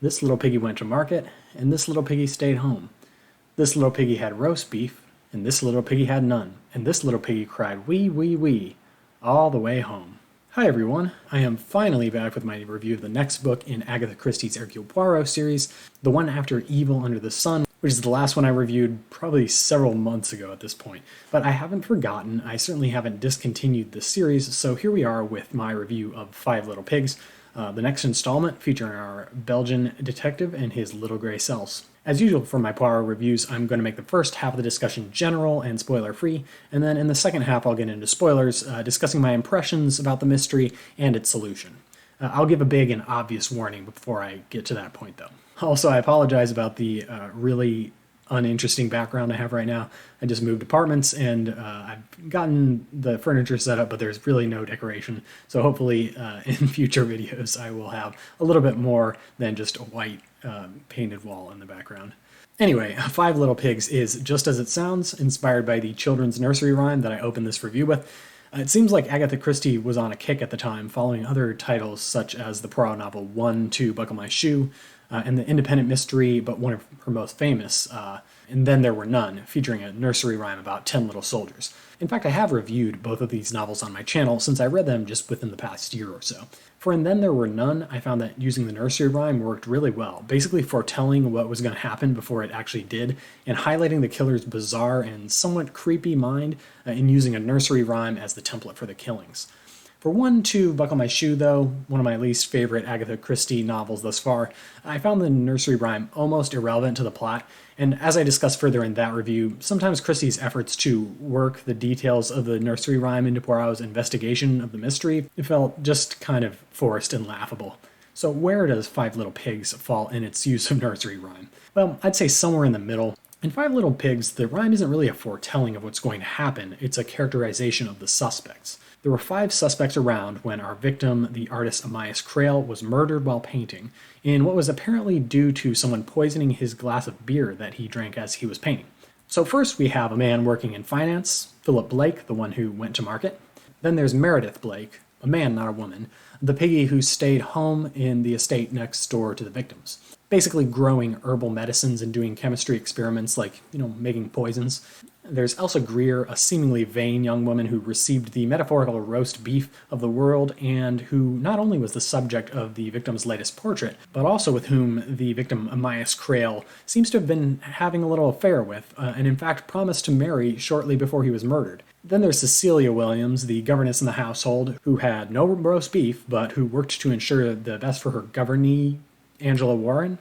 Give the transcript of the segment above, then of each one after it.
This little piggy went to market, and this little piggy stayed home. This little piggy had roast beef, and this little piggy had none, and this little piggy cried wee, wee, wee, all the way home. Hi everyone, I am finally back with my review of the next book in Agatha Christie's Hercule Poirot series, the one after Evil Under the Sun, which is the last one I reviewed probably several months ago at this point. But I haven't forgotten, I certainly haven't discontinued the series, so here we are with my review of Five Little Pigs, the next installment featuring our Belgian detective and his little gray cells. As usual for my Poirot reviews, I'm going to make the first half of the discussion general and spoiler-free, and then in the second half I'll get into spoilers, discussing my impressions about the mystery and its solution. I'll give a big and obvious warning before I get to that point, though. Also, I apologize about the really uninteresting background I have right now. I just moved apartments and I've gotten the furniture set up, but there's really no decoration. So hopefully in future videos I will have a little bit more than just a white painted wall in the background. Anyway, Five Little Pigs is just as it sounds, inspired by the children's nursery rhyme that I opened this review with. It seems like Agatha Christie was on a kick at the time, following other titles such as the Poirot novel 1, 2, Buckle My Shoe, and the independent mystery, but one of her most famous, And Then There Were None, featuring a nursery rhyme about 10 little soldiers. In fact, I have reviewed both of these novels on my channel since I read them just within the past year or so. For And Then There Were None, I found that using the nursery rhyme worked really well, basically foretelling what was going to happen before it actually did, and highlighting the killer's bizarre and somewhat creepy mind in using a nursery rhyme as the template for the killings. For 1, 2, Buckle My Shoe, though, one of my least favorite Agatha Christie novels thus far, I found the nursery rhyme almost irrelevant to the plot, and as I discuss further in that review, sometimes Christie's efforts to work the details of the nursery rhyme into Poirot's investigation of the mystery felt just kind of forced and laughable. So where does Five Little Pigs fall in its use of nursery rhyme? Well, I'd say somewhere in the middle. In Five Little Pigs, the rhyme isn't really a foretelling of what's going to happen, it's a characterization of the suspects. There were 5 suspects around when our victim, the artist Amias Crail, was murdered while painting, in what was apparently due to someone poisoning his glass of beer that he drank as he was painting. So first we have a man working in finance, Philip Blake, the one who went to market. Then there's Meredith Blake, a man, not a woman, the piggy who stayed home in the estate next door to the victims, basically growing herbal medicines and doing chemistry experiments like, making poisons. There's Elsa Greer, a seemingly vain young woman who received the metaphorical roast beef of the world and who not only was the subject of the victim's latest portrait, but also with whom the victim Amias Crail seems to have been having a little affair with, and in fact promised to marry shortly before he was murdered. Then there's Cecilia Williams, the governess in the household, who had no roast beef, but who worked to ensure the best for her governee, Angela Warren.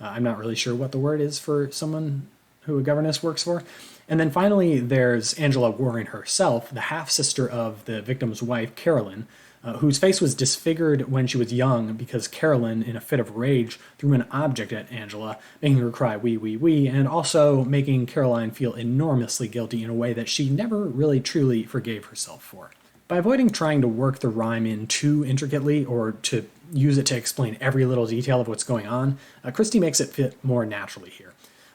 I'm not really sure what the word is for someone who a governess works for. And then finally, there's Angela Warren herself, the half-sister of the victim's wife, Carolyn, whose face was disfigured when she was young because Carolyn, in a fit of rage, threw an object at Angela, making her cry wee, wee, wee, and also making Caroline feel enormously guilty in a way that she never really truly forgave herself for. By avoiding trying to work the rhyme in too intricately or to use it to explain every little detail of what's going on, Christie makes it fit more naturally here.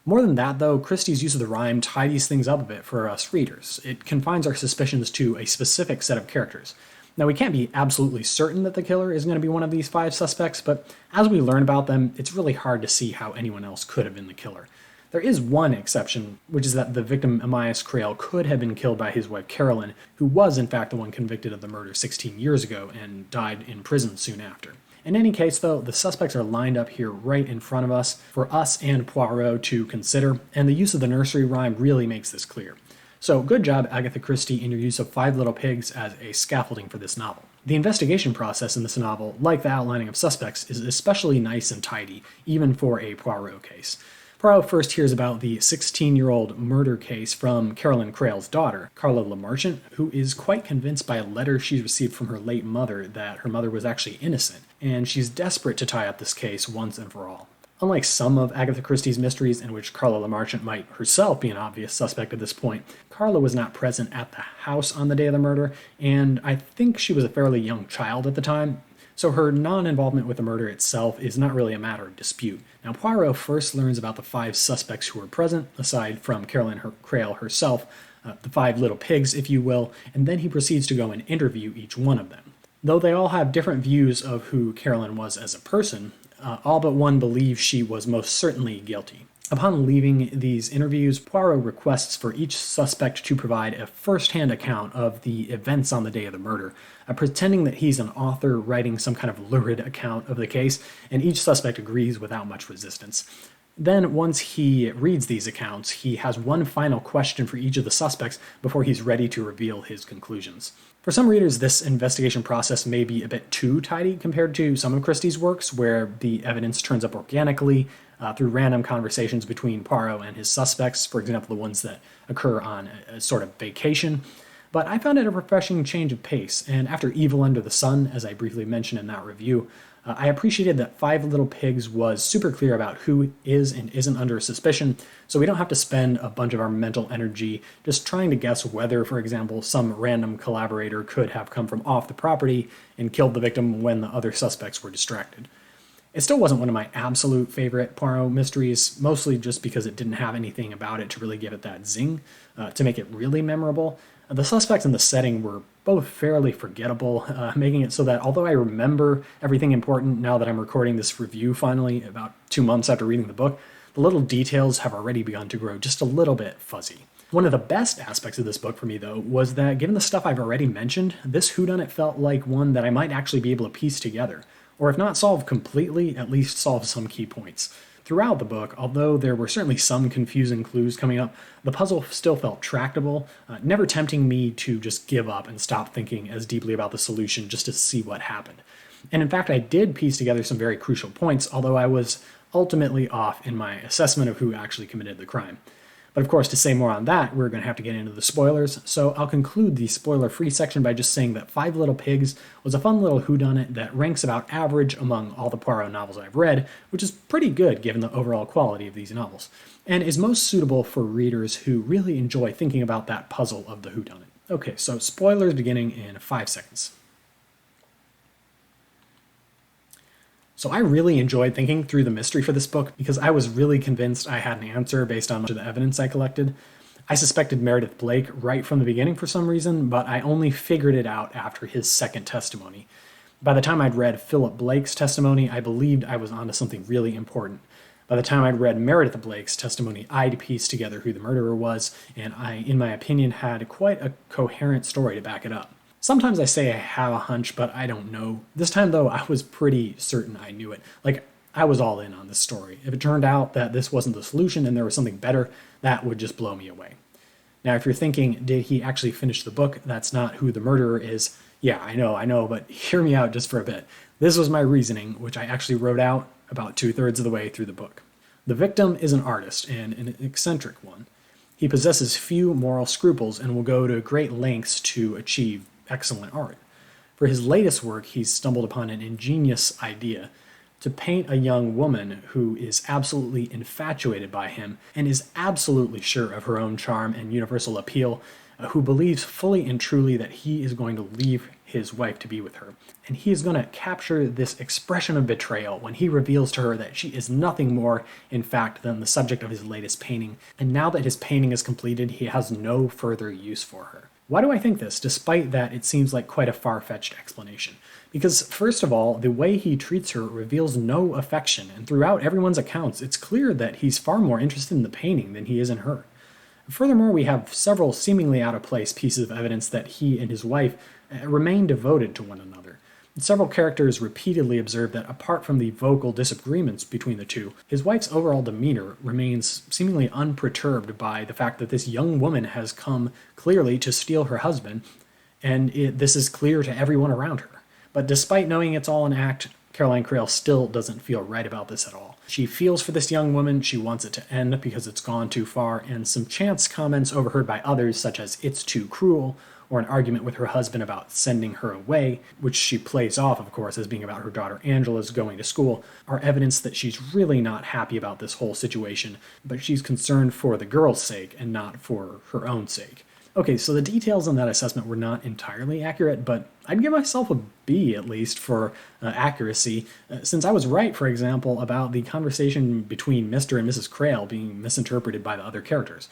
More than that, though, Christie's use of the rhyme tidies things up a bit for us readers. It confines our suspicions to a specific set of characters. Now, we can't be absolutely certain that the killer is going to be one of these 5 suspects, but as we learn about them, it's really hard to see how anyone else could have been the killer. There is one exception, which is that the victim Amias Crail could have been killed by his wife Carolyn, who was in fact the one convicted of the murder 16 years ago and died in prison soon after. In any case, though, the suspects are lined up here right in front of us for us and Poirot to consider, and the use of the nursery rhyme really makes this clear. So good job, Agatha Christie, in your use of Five Little Pigs as a scaffolding for this novel. The investigation process in this novel, like the outlining of suspects, is especially nice and tidy, even for a Poirot case. Poirot first hears about the 16-year-old murder case from Carolyn Crail's daughter, Carla LeMarchant, who is quite convinced by a letter she's received from her late mother that her mother was actually innocent, and she's desperate to tie up this case once and for all. Unlike some of Agatha Christie's mysteries in which Carla LeMarchant might herself be an obvious suspect at this point, Carla was not present at the house on the day of the murder, and I think she was a fairly young child at the time, so her non-involvement with the murder itself is not really a matter of dispute. Now, Poirot first learns about the 5 suspects who were present, aside from Carolyn Crail herself, the 5 little pigs, if you will, and then he proceeds to go and interview each one of them. Though they all have different views of who Carolyn was as a person, all but one believe she was most certainly guilty. Upon leaving these interviews, Poirot requests for each suspect to provide a first-hand account of the events on the day of the murder, pretending that he's an author writing some kind of lurid account of the case, and each suspect agrees without much resistance. Then, once he reads these accounts, he has one final question for each of the suspects before he's ready to reveal his conclusions. For some readers, this investigation process may be a bit too tidy compared to some of Christie's works, where the evidence turns up organically through random conversations between Poirot and his suspects, for example, the ones that occur on a sort of vacation. But I found it a refreshing change of pace, and after Evil Under the Sun, as I briefly mentioned in that review, I appreciated that Five Little Pigs was super clear about who is and isn't under suspicion, so we don't have to spend a bunch of our mental energy just trying to guess whether, for example, some random collaborator could have come from off the property and killed the victim when the other suspects were distracted. It still wasn't one of my absolute favorite Poirot mysteries, mostly just because it didn't have anything about it to really give it that zing, to make it really memorable. The suspects and the setting were both fairly forgettable, making it so that although I remember everything important now that I'm recording this review finally, about 2 months after reading the book, the little details have already begun to grow just a little bit fuzzy. One of the best aspects of this book for me, though, was that given the stuff I've already mentioned, this whodunit felt like one that I might actually be able to piece together, or if not solve completely, at least solve some key points. Throughout the book, although there were certainly some confusing clues coming up, the puzzle still felt tractable, never tempting me to just give up and stop thinking as deeply about the solution just to see what happened. And in fact, I did piece together some very crucial points, although I was ultimately off in my assessment of who actually committed the crime. But of course, to say more on that, we're going to have to get into the spoilers, so I'll conclude the spoiler-free section by just saying that Five Little Pigs was a fun little whodunit that ranks about average among all the Poirot novels I've read, which is pretty good given the overall quality of these novels, and is most suitable for readers who really enjoy thinking about that puzzle of the whodunit. Okay, so spoilers beginning in 5 seconds. So I really enjoyed thinking through the mystery for this book because I was really convinced I had an answer based on much of the evidence I collected. I suspected Meredith Blake right from the beginning for some reason, but I only figured it out after his second testimony. By the time I'd read Philip Blake's testimony, I believed I was onto something really important. By the time I'd read Meredith Blake's testimony, I'd pieced together who the murderer was, and I, in my opinion, had quite a coherent story to back it up. Sometimes I say I have a hunch, but I don't know. This time, though, I was pretty certain I knew it. Like, I was all in on this story. If it turned out that this wasn't the solution and there was something better, that would just blow me away. Now, if you're thinking, did he actually finish the book? That's not who the murderer is. Yeah, I know, but hear me out just for a bit. This was my reasoning, which I actually wrote out about 2/3 of the way through the book. The victim is an artist, and an eccentric one. He possesses few moral scruples and will go to great lengths to achieve excellent art. For his latest work, he's stumbled upon an ingenious idea to paint a young woman who is absolutely infatuated by him and is absolutely sure of her own charm and universal appeal, who believes fully and truly that he is going to leave his wife to be with her. And he is going to capture this expression of betrayal when he reveals to her that she is nothing more, in fact, than the subject of his latest painting. And now that his painting is completed, he has no further use for her. Why do I think this, despite that it seems like quite a far-fetched explanation? Because, first of all, the way he treats her reveals no affection, and throughout everyone's accounts, it's clear that he's far more interested in the painting than he is in her. Furthermore, we have several seemingly out-of-place pieces of evidence that he and his wife remain devoted to one another. Several characters repeatedly observe that apart from the vocal disagreements between the two, his wife's overall demeanor remains seemingly unperturbed by the fact that this young woman has come clearly to steal her husband, and this is clear to everyone around her. But despite knowing it's all an act, Caroline Creel still doesn't feel right about this at all. She feels for this young woman, she wants it to end because it's gone too far, and some chance comments overheard by others, such as "it's too cruel," or an argument with her husband about sending her away, which she plays off, of course, as being about her daughter Angela's going to school, are evidence that she's really not happy about this whole situation, but she's concerned for the girl's sake and not for her own sake. Okay, so the details on that assessment were not entirely accurate, but I'd give myself a B, at least, for accuracy, since I was right, for example, about the conversation between Mr. and Mrs. Creel being misinterpreted by the other characters,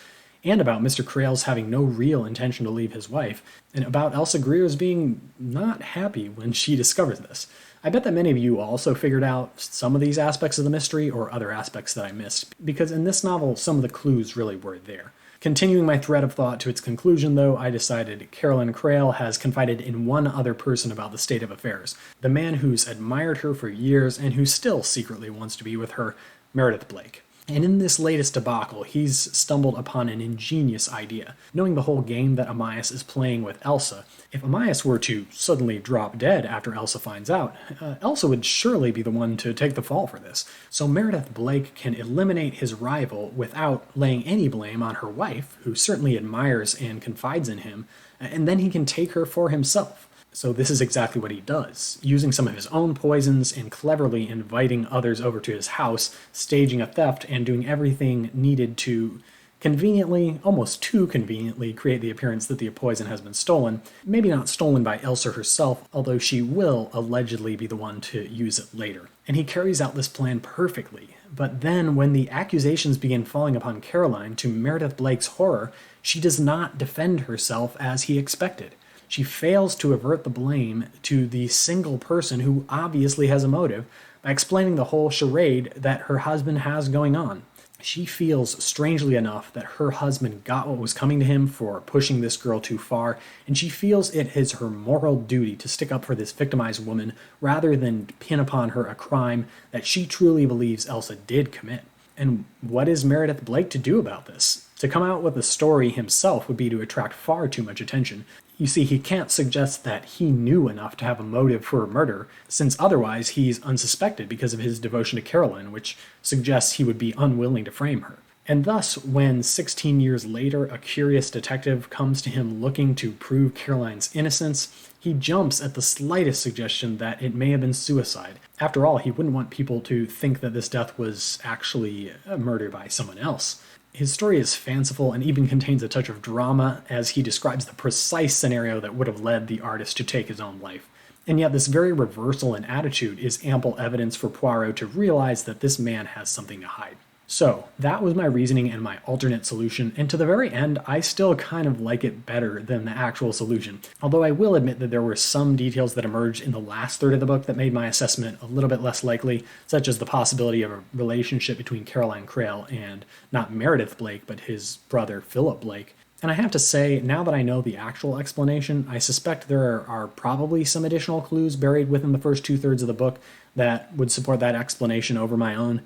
and about Mr. Crale's having no real intention to leave his wife, and about Elsa Greer's being not happy when she discovers this. I bet that many of you also figured out some of these aspects of the mystery or other aspects that I missed, because in this novel, some of the clues really were there. Continuing my thread of thought to its conclusion, though, I decided Caroline Crail has confided in one other person about the state of affairs, the man who's admired her for years and who still secretly wants to be with her, Meredith Blake. And in this latest debacle, he's stumbled upon an ingenious idea. Knowing the whole game that Amias is playing with Elsa, if Amias were to suddenly drop dead after Elsa finds out, Elsa would surely be the one to take the fall for this. So Meredith Blake can eliminate his rival without laying any blame on her wife, who certainly admires and confides in him, and then he can take her for himself. So this is exactly what he does, using some of his own poisons and cleverly inviting others over to his house, staging a theft, and doing everything needed to conveniently, almost too conveniently, create the appearance that the poison has been stolen. Maybe not stolen by Elsa herself, although she will allegedly be the one to use it later. And he carries out this plan perfectly. But then, when the accusations begin falling upon Caroline, to Meredith Blake's horror, she does not defend herself as he expected. She fails to avert the blame to the single person who obviously has a motive by explaining the whole charade that her husband has going on. She feels, strangely enough, that her husband got what was coming to him for pushing this girl too far, and she feels it is her moral duty to stick up for this victimized woman rather than pin upon her a crime that she truly believes Elsa did commit. And what is Meredith Blake to do about this? To come out with a story himself would be to attract far too much attention. You see, he can't suggest that he knew enough to have a motive for a murder, since otherwise he's unsuspected because of his devotion to Caroline, which suggests he would be unwilling to frame her. And thus, when 16 years later a curious detective comes to him looking to prove Caroline's innocence, he jumps at the slightest suggestion that it may have been suicide. After all, he wouldn't want people to think that this death was actually a murder by someone else. His story is fanciful and even contains a touch of drama as he describes the precise scenario that would have led the artist to take his own life. And yet this very reversal in attitude is ample evidence for Poirot to realize that this man has something to hide. So, that was my reasoning and my alternate solution, and to the very end, I still kind of like it better than the actual solution. Although I will admit that there were some details that emerged in the last third of the book that made my assessment a little bit less likely, such as the possibility of a relationship between Caroline Crail and not Meredith Blake, but his brother Philip Blake. And I have to say, now that I know the actual explanation, I suspect there are probably some additional clues buried within the first two-thirds of the book that would support that explanation over my own.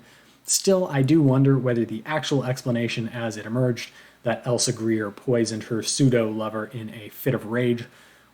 Still, I do wonder whether the actual explanation as it emerged, that Elsa Greer poisoned her pseudo-lover in a fit of rage,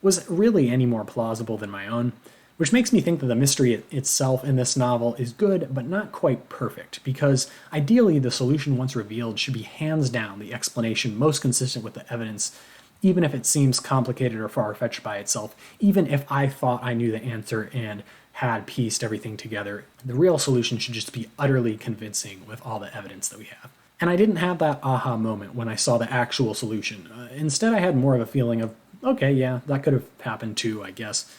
was really any more plausible than my own, which makes me think that the mystery itself in this novel is good but not quite perfect, because ideally the solution once revealed should be hands down the explanation most consistent with the evidence, even if it seems complicated or far-fetched by itself, even if I thought I knew the answer and had pieced everything together. The real solution should just be utterly convincing with all the evidence that we have. And I didn't have that aha moment when I saw the actual solution. Instead, I had more of a feeling of, okay, yeah, that could have happened too, I guess.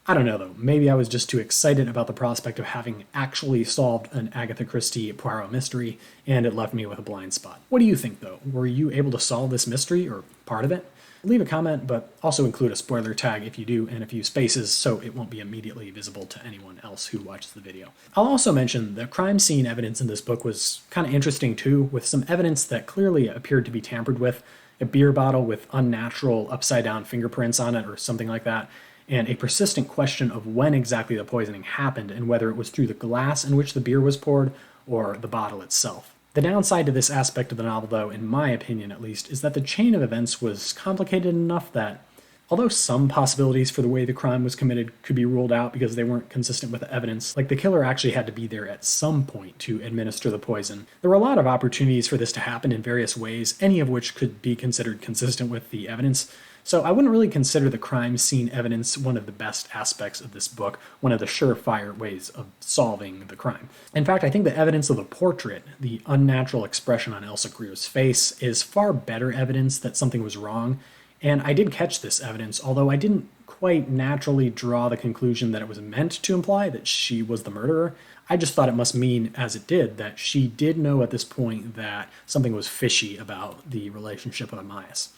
I don't know, though. Maybe I was just too excited about the prospect of having actually solved an Agatha Christie Poirot mystery, and it left me with a blind spot. What do you think, though? Were you able to solve this mystery, or part of it? Leave a comment, but also include a spoiler tag if you do, and a few spaces so it won't be immediately visible to anyone else who watches the video. I'll also mention the crime scene evidence in this book was kind of interesting too, with some evidence that clearly appeared to be tampered with, a beer bottle with unnatural upside-down fingerprints on it or something like that, and a persistent question of when exactly the poisoning happened and whether it was through the glass in which the beer was poured or the bottle itself. The downside to this aspect of the novel, though, in my opinion at least, is that the chain of events was complicated enough that, although some possibilities for the way the crime was committed could be ruled out because they weren't consistent with the evidence, like the killer actually had to be there at some point to administer the poison, there were a lot of opportunities for this to happen in various ways, any of which could be considered consistent with the evidence. So I wouldn't really consider the crime scene evidence one of the best aspects of this book, one of the surefire ways of solving the crime. In fact, I think the evidence of the portrait, the unnatural expression on Elsa Greer's face, is far better evidence that something was wrong, and I did catch this evidence, although I didn't quite naturally draw the conclusion that it was meant to imply that she was the murderer. I just thought it must mean, as it did, that she did know at this point that something was fishy about the relationship of Amias.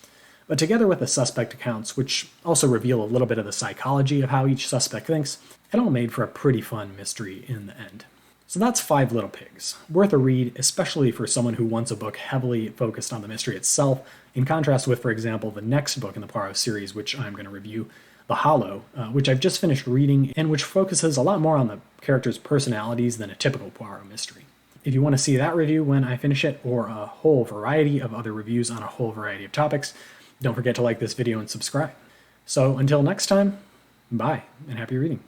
But together with the suspect accounts, which also reveal a little bit of the psychology of how each suspect thinks, it all made for a pretty fun mystery in the end. So that's Five Little Pigs. Worth a read, especially for someone who wants a book heavily focused on the mystery itself, in contrast with, for example, the next book in the Poirot series, which I'm going to review, The Hollow, which I've just finished reading and which focuses a lot more on the characters' personalities than a typical Poirot mystery. If you want to see that review when I finish it, or a whole variety of other reviews on a whole variety of topics, don't forget to like this video and subscribe. So until next time, bye and happy reading.